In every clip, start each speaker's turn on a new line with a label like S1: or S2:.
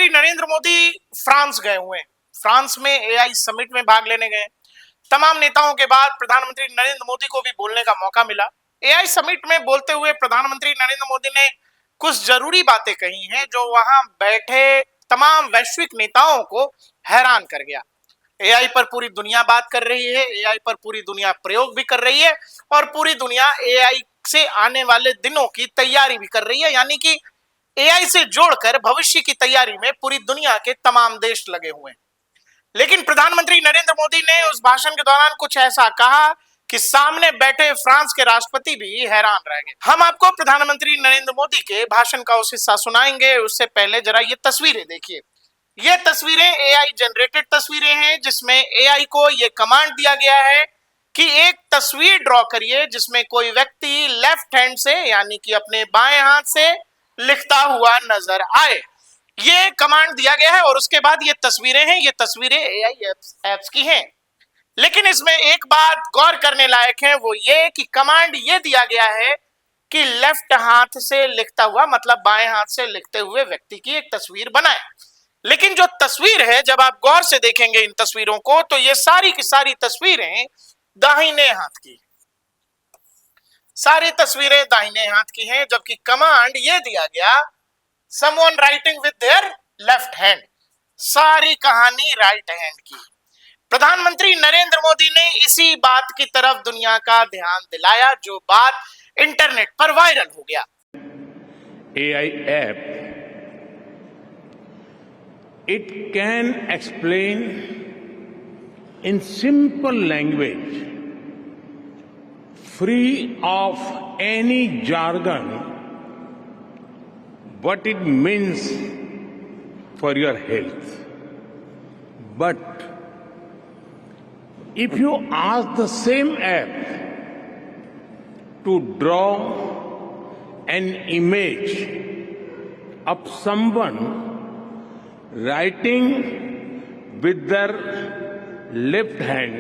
S1: Narendra Modi France गए हुए हैं। फ्रांस में एआई समिट में भाग लेने गए। तमाम नेताओं के बाद प्रधानमंत्री नरेंद्र मोदी को भी बोलने का मौका मिला। एआई समिट में बोलते हुए प्रधानमंत्री नरेंद्र मोदी ने कुछ जरूरी बातें कही हैं जो वहां बैठे तमाम वैश्विक नेताओं को हैरान कर गया। एआई पर पूरी दुनिया बात कर रही है, एआई पर पूरी दुनिया प्रयोग भी कर रही है और पूरी दुनिया एआई से आने वाले दिनों की तैयारी भी कर रही है, यानी कि एआई से जोड़कर भविष्य की तैयारी में पूरी दुनिया के तमाम देश लगे हुए हैं। लेकिन प्रधानमंत्री नरेंद्र मोदी ने उस भाषण के दौरान कुछ ऐसा कहा कि सामने बैठे फ्रांस के राष्ट्रपति भी हैरान रह गए। हम आपको प्रधानमंत्री नरेंद्र मोदी के भाषण का उस हिस्सा सुनाएंगे। उससे पहले जरा ये तस्वीरें देखिए। ये तस्वीरें एआई जनरेटेड तस्वीरें हैं, जिसमें एआई को ये कमांड दिया गया है कि एक तस्वीर ड्रॉ करिए जिसमें कोई व्यक्ति लेफ्ट हैंड से यानी कि अपने बाएं हाथ से लिखता हुआ नजर आए। ये कमांड दिया गया है और उसके बाद ये तस्वीरें हैं। ये तस्वीरें एआई एप्स की हैं। लेकिन इसमें एक बात गौर करने लायक है, वो ये कि कमांड ये दिया गया है कि लेफ्ट हाथ से लिखता हुआ मतलब बाएं हाथ से लिखते हुए व्यक्ति की एक तस्वीर बनाए। लेकिन जो तस्वीर है, जब आप गौर से देखेंगे इन तस्वीरों को, तो ये सारी की सारी तस्वीरें दाहिने हाथ की, सारी तस्वीरें दाहिने हाथ की हैं, जबकि कमांड ये दिया गया someone writing with their left hand। सारी कहानी राइट हैंड की। प्रधानमंत्री नरेंद्र मोदी ने इसी बात की तरफ दुनिया का ध्यान दिलाया, जो बात इंटरनेट पर वायरल हो गया।
S2: AI app, it can explain in simple language, free of any jargon, what it means for your health. But if you ask the same app to draw an image of someone writing with their left hand,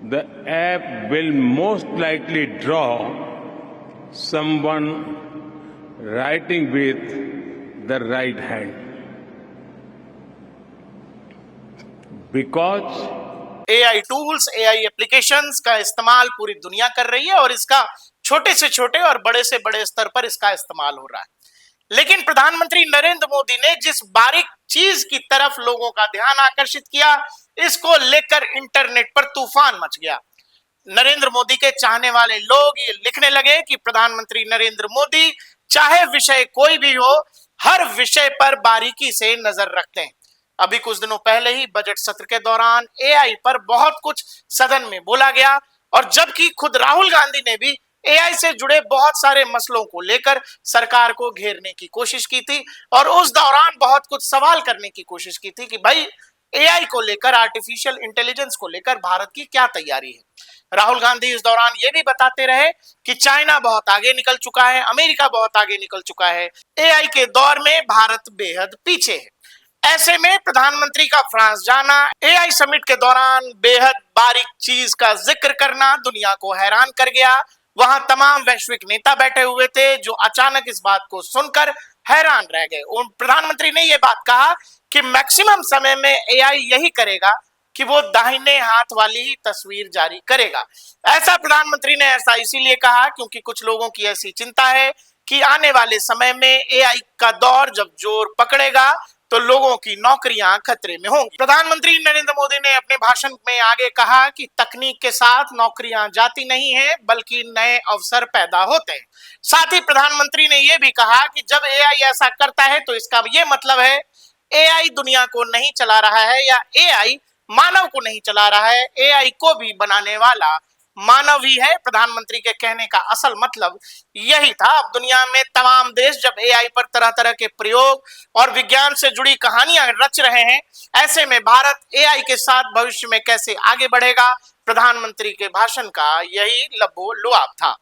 S2: the app will most likely draw someone writing with the right hand, because
S1: AI tools, AI applications का इस्तेमाल पूरी दुनिया कर रही है और इसका छोटे से छोटे और बड़े से बड़े स्तर पर इसका इस्तेमाल हो रहा है। लेकिन प्रधानमंत्री नरेंद्र मोदी ने जिस बारीक चीज की तरफ लोगों का ध्यान आकर्षित किया, इसको लेकर इंटरनेट पर तूफान मच गया। नरेंद्र मोदी के चाहने वाले लोग ये लिखने लगे कि प्रधानमंत्री नरेंद्र मोदी चाहे विषय कोई भी हो, हर विषय पर बारीकी से नजर रखते हैं। अभी कुछ दिनों पहले ही बजट सत्र के दौरान एआई पर बहुत कुछ सदन में बोला गया, और जबकि खुद राहुल गांधी ने भी एआई से जुड़े बहुत सारे मसलों को लेकर सरकार को घेरने की कोशिश की थी और उस दौरान बहुत कुछ सवाल करने की कोशिश की थी कि भाई एआई को लेकर, आर्टिफिशियल इंटेलिजेंस को लेकर भारत की क्या तैयारी है। राहुल गांधी इस दौरान ये भी बताते रहे कि चाइना बहुत आगे निकल चुका है, अमेरिका बहुत आगे निकल चुका है, एआई के दौर में भारत बेहद पीछे है। ऐसे में प्रधानमंत्री का फ्रांस जाना, एआई समिट के दौरान बेहद बारीक चीज का जिक्र करना दुनिया को हैरान कर गया। वहां तमाम वैश्विक नेता बैठे हुए थे जो अचानक इस बात को सुनकर हैरान रह गए। प्रधानमंत्री ने यह बात कहा कि मैक्सिमम समय में एआई यही करेगा कि वो दाहिने हाथ वाली ही तस्वीर जारी करेगा। ऐसा प्रधानमंत्री ने ऐसा इसीलिए कहा क्योंकि कुछ लोगों की ऐसी चिंता है कि आने वाले समय में एआई का दौर जब जोर पकड़ेगा तो लोगों की नौकरियां खतरे में होंगी। प्रधानमंत्री नरेंद्र मोदी ने अपने भाषण में आगे कहा कि तकनीक के साथ नौकरियां जाती नहीं है, बल्कि नए अवसर पैदा होते हैं। साथ ही प्रधानमंत्री ने यह भी कहा कि जब एआई ऐसा करता है तो इसका यह मतलब है एआई दुनिया को नहीं चला रहा है या एआई मानव को नहीं चला रहा है, एआई को भी बनाने वाला मानव ही है। प्रधानमंत्री के कहने का असल मतलब यही था। अब दुनिया में तमाम देश जब एआई पर तरह तरह के प्रयोग और विज्ञान से जुड़ी कहानियां रच रहे हैं, ऐसे में भारत एआई के साथ भविष्य में कैसे आगे बढ़ेगा, प्रधानमंत्री के भाषण का यही लबो लुआब था।